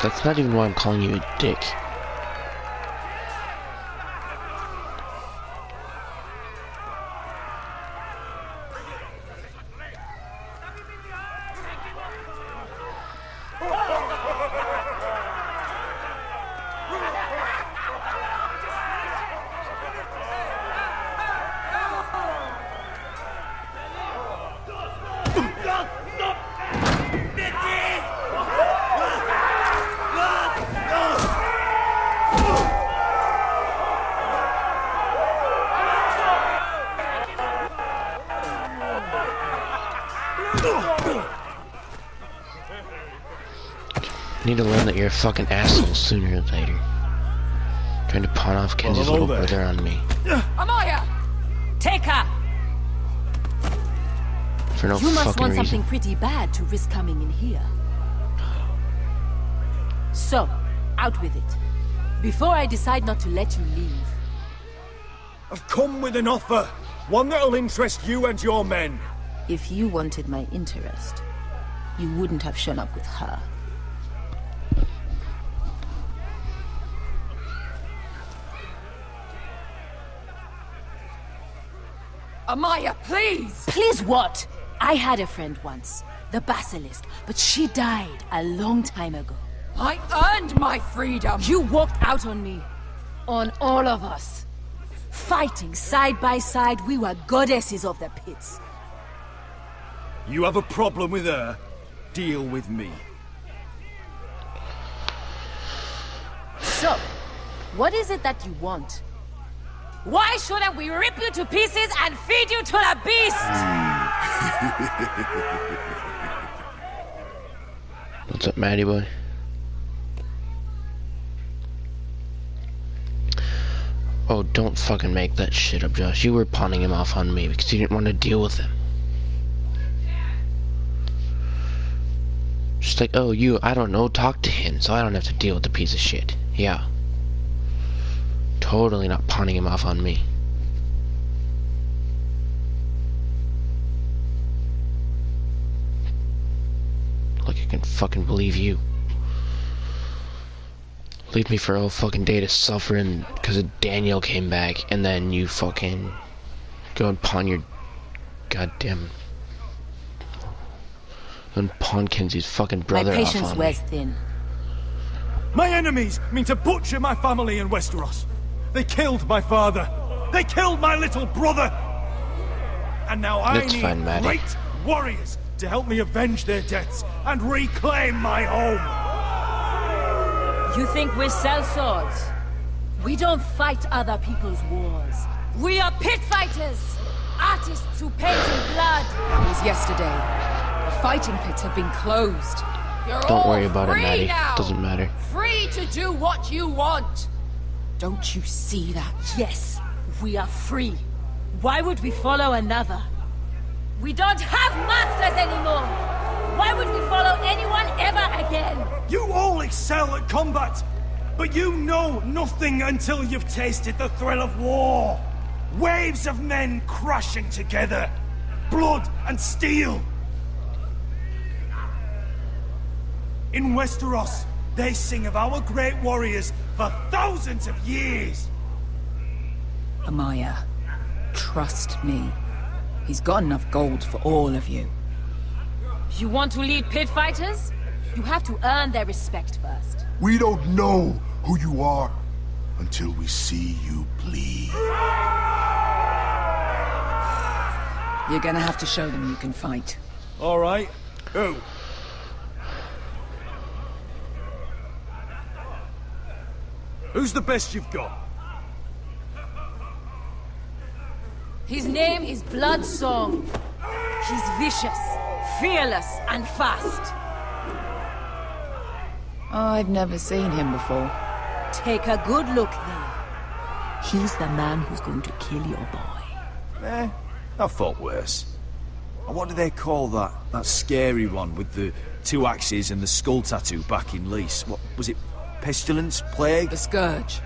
S3: That's not even why I'm calling you a dick. You need to learn that you're a fucking asshole sooner or later. Trying to pawn off Kenzie's little brother on me.
S19: Amaya! Take her!
S3: For no
S19: You must
S3: fucking
S19: want
S3: reason.
S19: something pretty bad to risk coming in here. So, out with it. Before I decide not to let you leave.
S6: I've come with an offer. One that'll interest you and your men.
S19: If you wanted my interest, you wouldn't have shown up with her.
S5: Amaya, please!
S19: Please what? I had a friend once, the Basilisk, but she died a long time ago.
S5: I earned my freedom!
S19: You walked out on me. On all of us. Fighting side by side, we were goddesses of the pits.
S18: You have a problem with her? Deal with me.
S19: So, what is it that you want? Why shouldn't we rip you to pieces and feed you to the beast?
S3: What's up, Matty boy? Oh, don't fucking make that shit up, Josh. You were pawning him off on me because you didn't want to deal with him. Just like, oh, I don't know, talk to him so I don't have to deal with the piece of shit. Yeah. Totally not pawning him off on me. Like I can fucking believe you. Leave me for a whole fucking day to suffer because Daniel came back, and then you fucking go and pawn your goddamn... and pawn Kenzie's fucking brother off on me.
S19: My patience wears thin.
S6: My enemies mean to butcher my family in Westeros. They killed my father. They killed my little brother. And now I need great warriors to help me avenge their deaths and reclaim my home.
S19: You think we sell swords? We don't fight other people's wars. We are pit fighters! Artists who paint in blood!
S16: That was yesterday. The fighting pits have been closed.
S3: Don't worry about it, Maddie.
S5: Now.
S3: Doesn't matter.
S5: Free to do what you want!
S16: Don't you see that?
S19: Yes, we are free. Why would we follow another? We don't have masters anymore! Why would we follow anyone ever again?
S6: You all excel at combat, but you know nothing until you've tasted the thrill of war. Waves of men crashing together. Blood and steel. In Westeros, they sing of our great warriors for thousands of years.
S16: Amaya, trust me. He's got enough gold for all of you.
S19: You want to lead pit fighters? You have to earn their respect first.
S10: We don't know who you are until we see you bleed.
S16: You're gonna have to show them you can fight.
S6: All right. Who? Who's the best you've got?
S19: His name is Bloodsong. He's vicious, fearless, and fast.
S16: I've never seen him before.
S19: Take a good look then.
S16: He's the man who's going to kill your boy.
S18: I thought worse. And what do they call that scary one with the 2 axes and the skull tattoo back in Lys? What was it? Pestilence? Plague?
S16: The Scourge.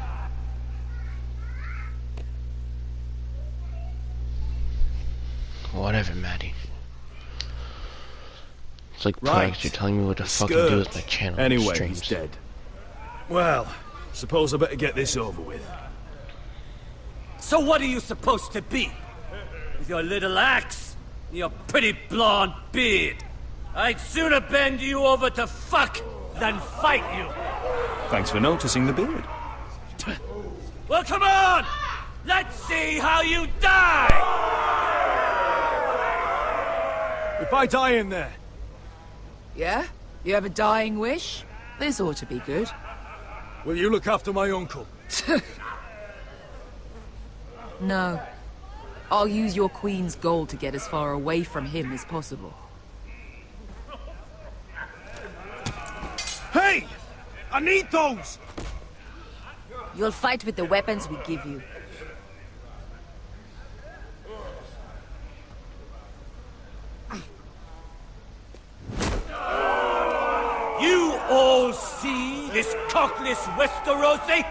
S3: Whatever, Maddie. It's like
S18: Right.
S3: pranks. You're telling me what to
S18: The
S3: fucking do with
S18: Scourge.
S3: my channel.
S18: Anyway,
S3: streams.
S18: he's dead.
S6: Well, suppose I better get this over with.
S12: So what are you supposed to be? With your little axe? And your pretty blonde beard? I'd sooner bend you over to fuck than fight you.
S18: Thanks for noticing the beard.
S12: Well, come on! Let's see how you die!
S6: If I die in there,
S16: Yeah? You have a dying wish? This ought to be good.
S6: will you look after my uncle?
S16: No. I'll use your queen's gold to get as far away from him as possible.
S6: Hey! I need those!
S19: You'll fight with the weapons we give you.
S12: You all see this cockless Westerosi?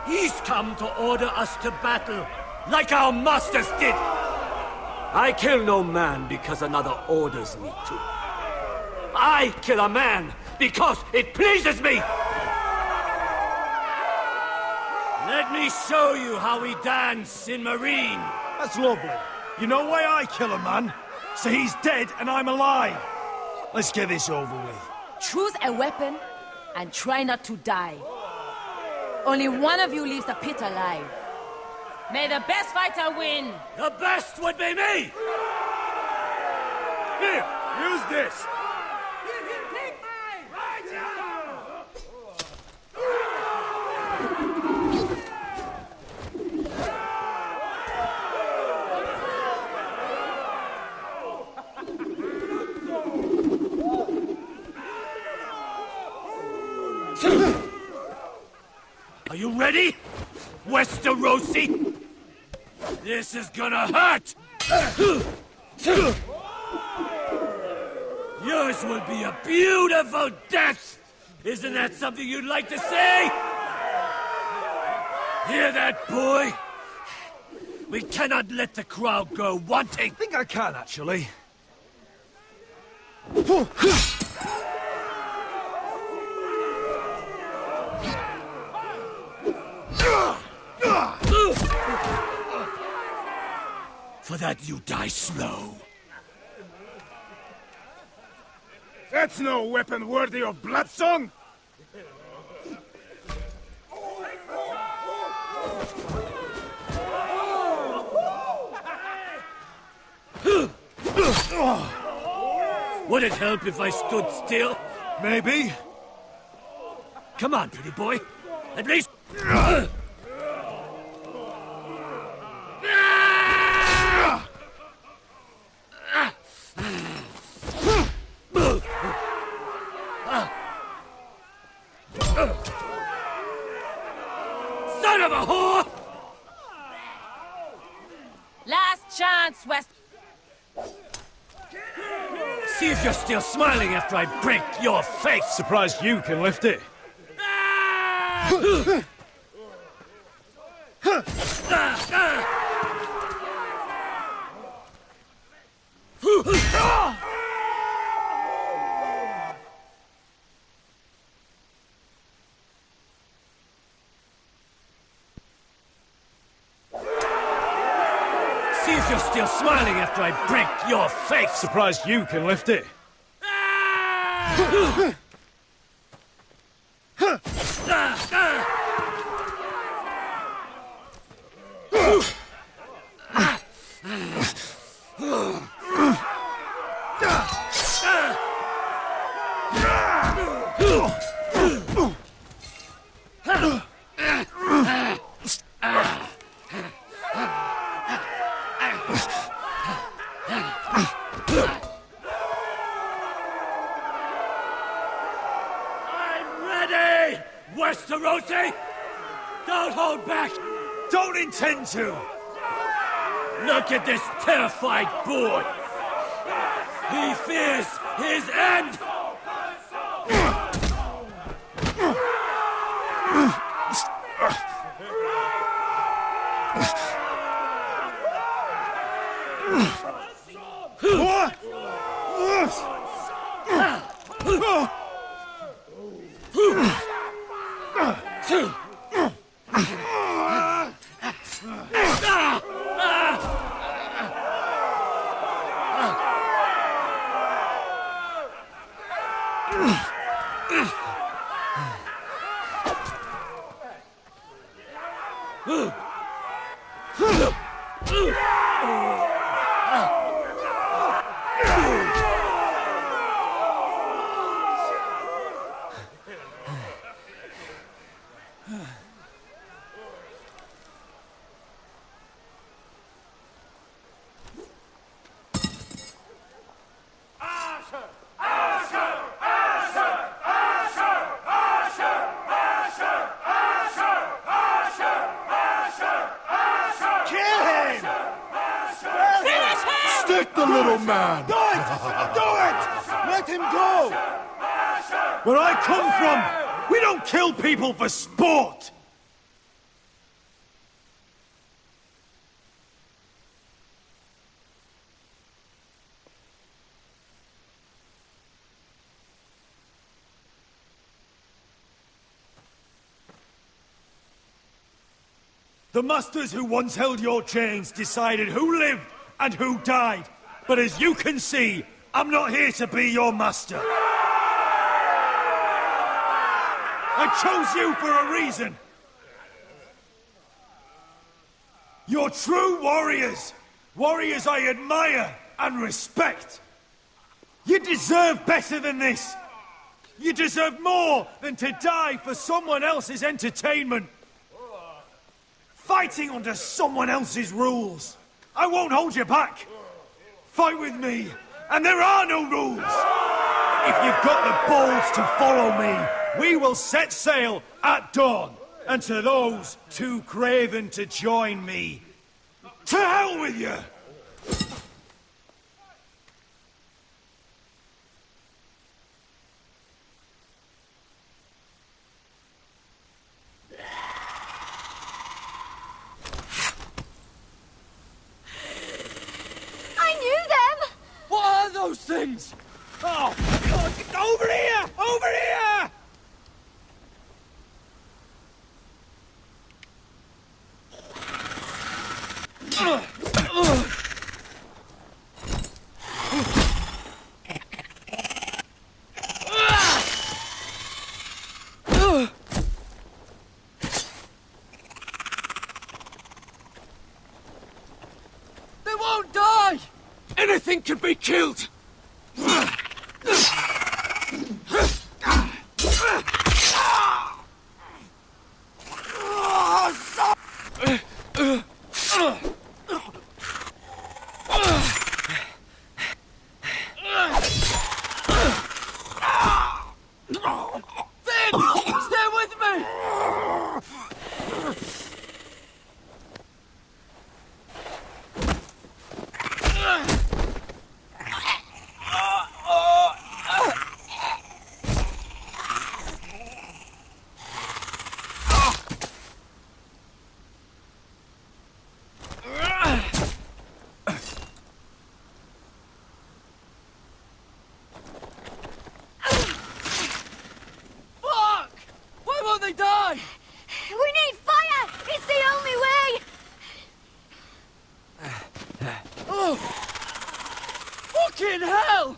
S12: He's come to order us to battle, like our masters did. I kill no man because another orders me to. I kill a man because it pleases me. Let me show you how we dance in Marine.
S6: That's lovely. You know why I kill a man? So he's dead and I'm alive. Let's get this over with.
S19: Choose a weapon and try not to die. Only one of you leaves the pit alive. May the best fighter win!
S12: The best would be me!
S6: Here, use this.
S12: Are you ready, Westerosi? This is gonna hurt! Yours will be a beautiful death! Isn't that something you'd like to say? Hear that, boy? We cannot let the crowd go wanting.
S6: I think I can, actually.
S12: For that you die slow.
S6: That's no weapon worthy of Bloodsong!
S12: Would it help if I stood still?
S6: Maybe.
S12: Come on, pretty boy. At least... Son of a whore!
S19: Last chance, West...
S12: See if you're still smiling after I break your face!
S6: Surprised you can lift it.
S12: See if you're still smiling after I break your face!
S6: Surprised you can lift it.
S12: I'm ready, Westerosi!
S6: intend to!
S12: Look at this terrified boy! He fears his end!
S10: Stick the little man!
S6: Do it! Do it! Let him go! Where I come from, we don't kill people for sport! The masters who once held your chains decided who lived and who died. But as you can see, I'm not here to be your master. I chose you for a reason. You're true warriors. Warriors I admire and respect. You deserve better than this. You deserve more than to die for someone else's entertainment. Fighting under someone else's rules. I won't hold you back. Fight with me, and there are no rules. If you've got the balls to follow me, we will set sail at dawn. And to those too craven to join me, to hell with you!
S12: Those things!
S6: Oh, God, get over here! Over here!
S12: They won't die! Anything can be killed! Fucking hell!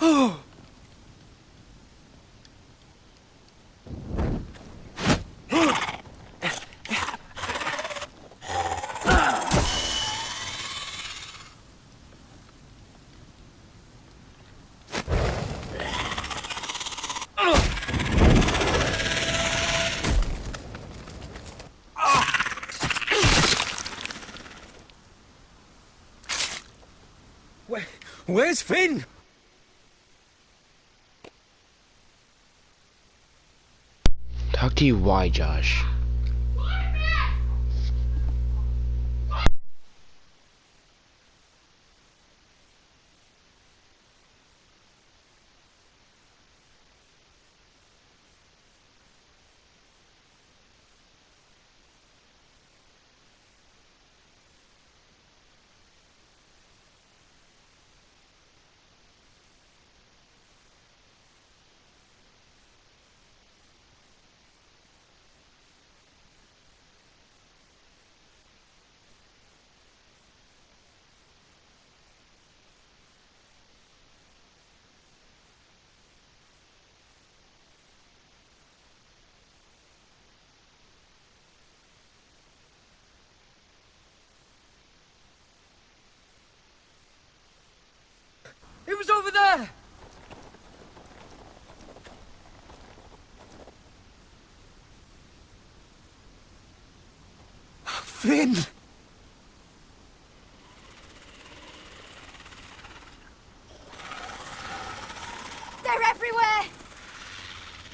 S12: Oh! Where's Finn?
S3: Talk to you why, Josh?
S12: It was over there!
S1: Finn!
S9: They're everywhere!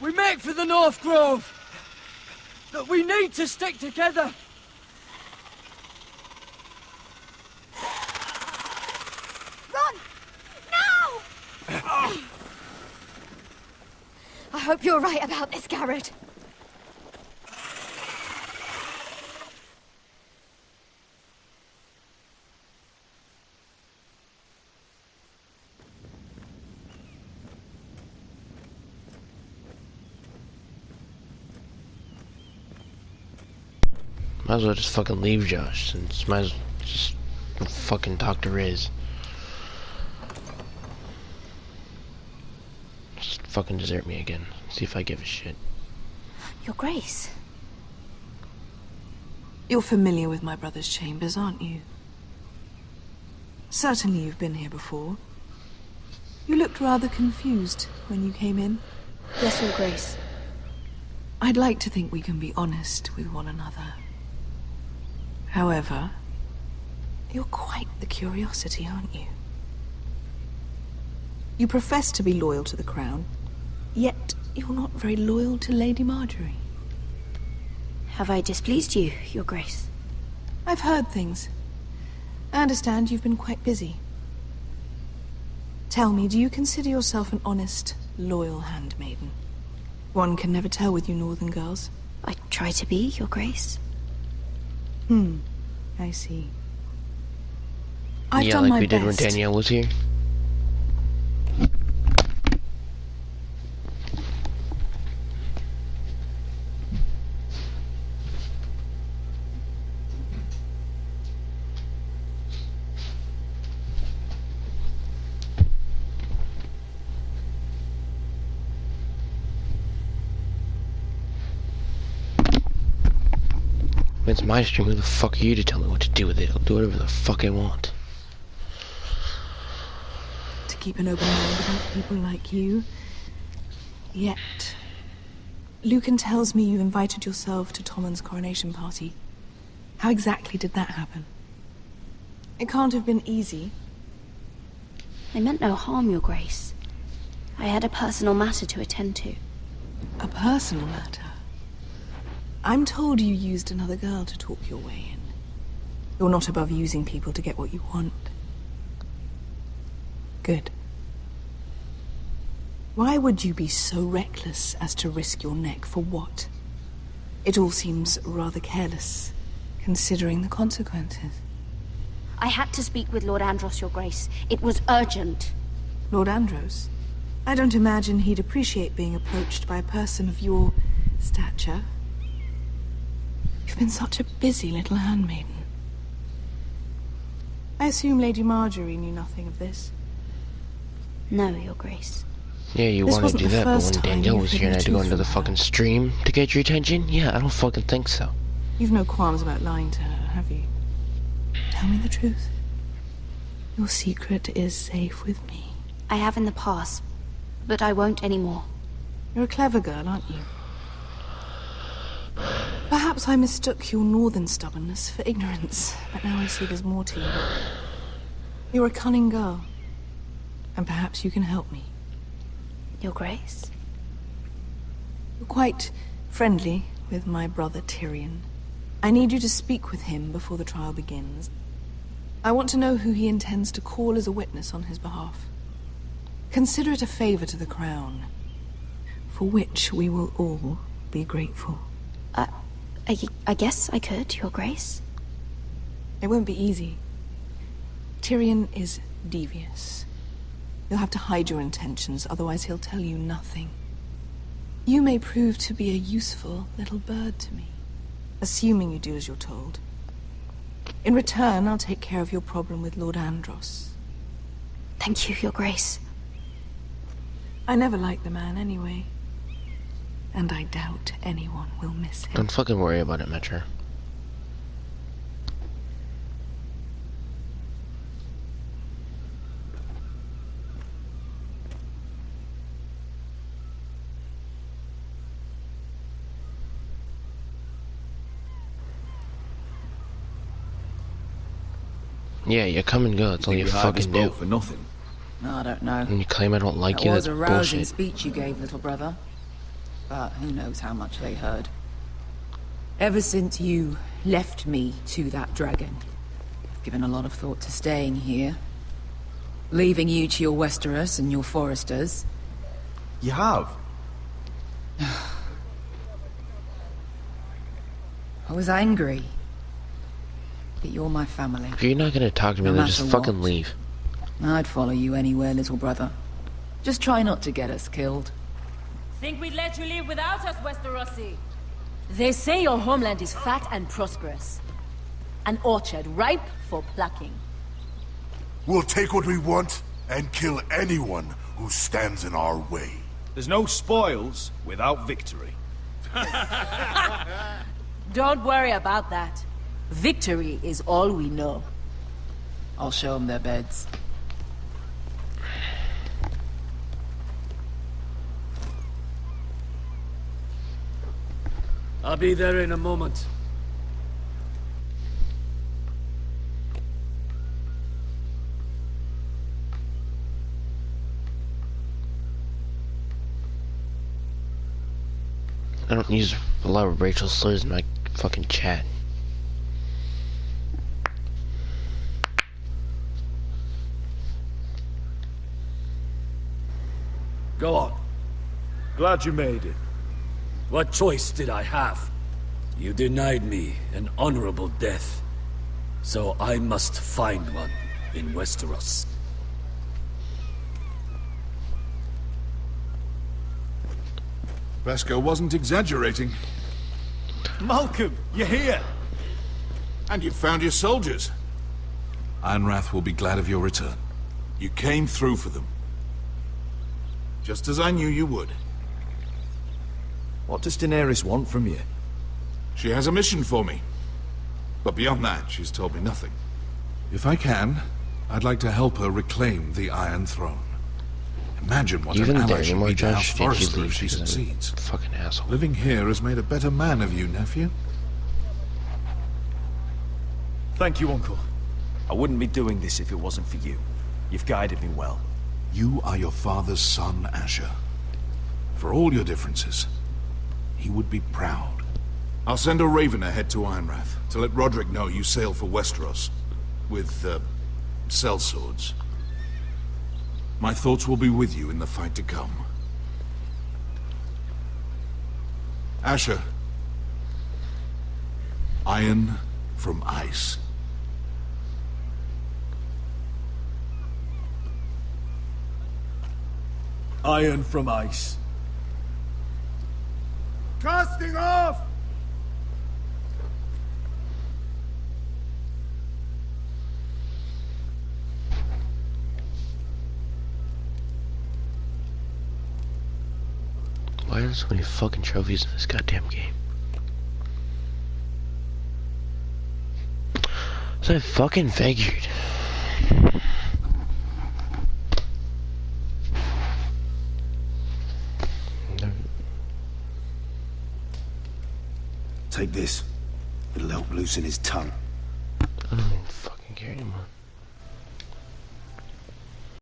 S12: We make for the North Grove! But we need to stick together!
S9: Run! Now! I hope you're right about this, Garrett.
S3: Might as well just fucking leave Josh, since might as well just fucking talk to Riz. Just fucking desert me again. See if I give a shit.
S8: Your Grace. You're familiar with my brother's chambers, aren't you? Certainly you've been here before. You looked rather confused when you came in.
S11: Yes, Your Grace.
S8: I'd like to think we can be honest with one another. However, you're quite the curiosity, aren't you? You profess to be loyal to the crown, yet you're not very loyal to Lady Marjorie.
S11: Have I displeased you, Your Grace?
S8: I've heard things. I understand you've been quite busy. Tell me, do you consider yourself an honest, loyal handmaiden? One can never tell with you northern girls.
S11: I try to be, Your Grace.
S8: I see. I've
S3: yeah,
S8: done
S3: like
S8: my
S3: we
S8: best.
S3: did when Danielle was here. It's my stream. Who the fuck are you to tell me what to do with it? I'll do whatever the fuck I want.
S8: To keep an open mind about people like you. Yet, Lucan tells me you invited yourself to Tommen's coronation party. How exactly did that happen? It can't have been easy.
S11: I meant no harm, Your Grace. I had a personal matter to attend to.
S8: A personal matter? I'm told you used another girl to talk your way in. You're not above using people to get what you want. Good. Why would you be so reckless as to risk your neck for what? It all seems rather careless, considering the consequences.
S11: I had to speak with Lord Andros, Your Grace. It was urgent.
S8: Lord Andros? I don't imagine he'd appreciate being approached by a person of your stature. You've been such a busy little handmaiden. I assume Lady Marjorie knew nothing of this.
S11: No, Your Grace.
S3: Yeah, you want to do that, but when Danielle was here and I had to go into the fucking stream to get your attention? Yeah, I don't fucking think so.
S8: You've no qualms about lying to her, have you? Tell me the truth. Your secret is safe with me.
S11: I have in the past, but I won't anymore.
S8: You're a clever girl, aren't you? Perhaps I mistook your northern stubbornness for ignorance, but now I see there's more to you. You're a cunning girl. and perhaps you can help me.
S11: Your Grace?
S8: You're quite friendly with my brother Tyrion. I need you to speak with him before the trial begins. I want to know who he intends to call as a witness on his behalf. Consider it a favor to the crown, for which we will all be grateful.
S11: I guess I could, Your Grace.
S8: It won't be easy. Tyrion is devious. You'll have to hide your intentions, otherwise he'll tell you nothing. You may prove to be a useful little bird to me, assuming you do as you're told. In return, I'll take care of your problem with Lord Andros.
S11: Thank you, Your Grace.
S8: I never liked the man anyway. And I doubt anyone will miss him.
S3: Don't fucking worry about it, Metro. Yeah, you come and go. That's all you fucking do.
S18: For nothing.
S16: I don't know.
S3: And you claim I don't like you, that's bullshit.
S16: That was a rousing speech you gave, little brother. But who knows how much they heard. Ever since you left me to that dragon, I've given a lot of thought to staying here. Leaving you to your Westeros and your Foresters.
S18: You have?
S16: I was angry. But you're my family.
S3: If you're not gonna talk to me, then just fucking leave.
S16: I'd follow you anywhere, little brother. Just try not to get us killed.
S19: Think we'd let you leave without us, Westerosi? They say your homeland is fat and prosperous. An orchard ripe for plucking.
S10: We'll take what we want and kill anyone who stands in our way.
S18: There's no spoils without victory.
S19: Don't worry about that. Victory is all we know.
S16: I'll show them their beds.
S12: I'll be there in a moment.
S3: I don't use a lot of racial slurs in my fucking chat.
S12: Go on.
S18: Glad you made it.
S12: What choice did I have? You denied me an honorable death. So I must find one in Westeros.
S17: Vasco wasn't exaggerating.
S18: Malcolm, you're here!
S17: And you've found your soldiers. Ironrath will be glad of your return. You came through for them. Just as I knew you would.
S18: What does Daenerys want from you?
S17: She has a mission for me. But beyond that, she's told me nothing. If I can, I'd like to help her reclaim the Iron Throne. Imagine what an ally she'd be to our Forester if she succeeds.
S3: Fucking asshole.
S17: Living here has made a better man of you, nephew.
S18: Thank you, Uncle. I wouldn't be doing this if it wasn't for you. You've guided me well.
S17: You are your father's son, Asher. For all your differences, he would be proud. I'll send a raven ahead to Ironrath to let Roderick know you sail for Westeros with, sellswords. My thoughts will be with you in the fight to come. Asher. Iron from ice.
S18: Iron from ice.
S10: Casting off!
S3: Why are there so many fucking trophies in this goddamn game? So I fucking figured.
S15: Take this. It'll help loosen his tongue.
S3: I don't even fucking care anymore.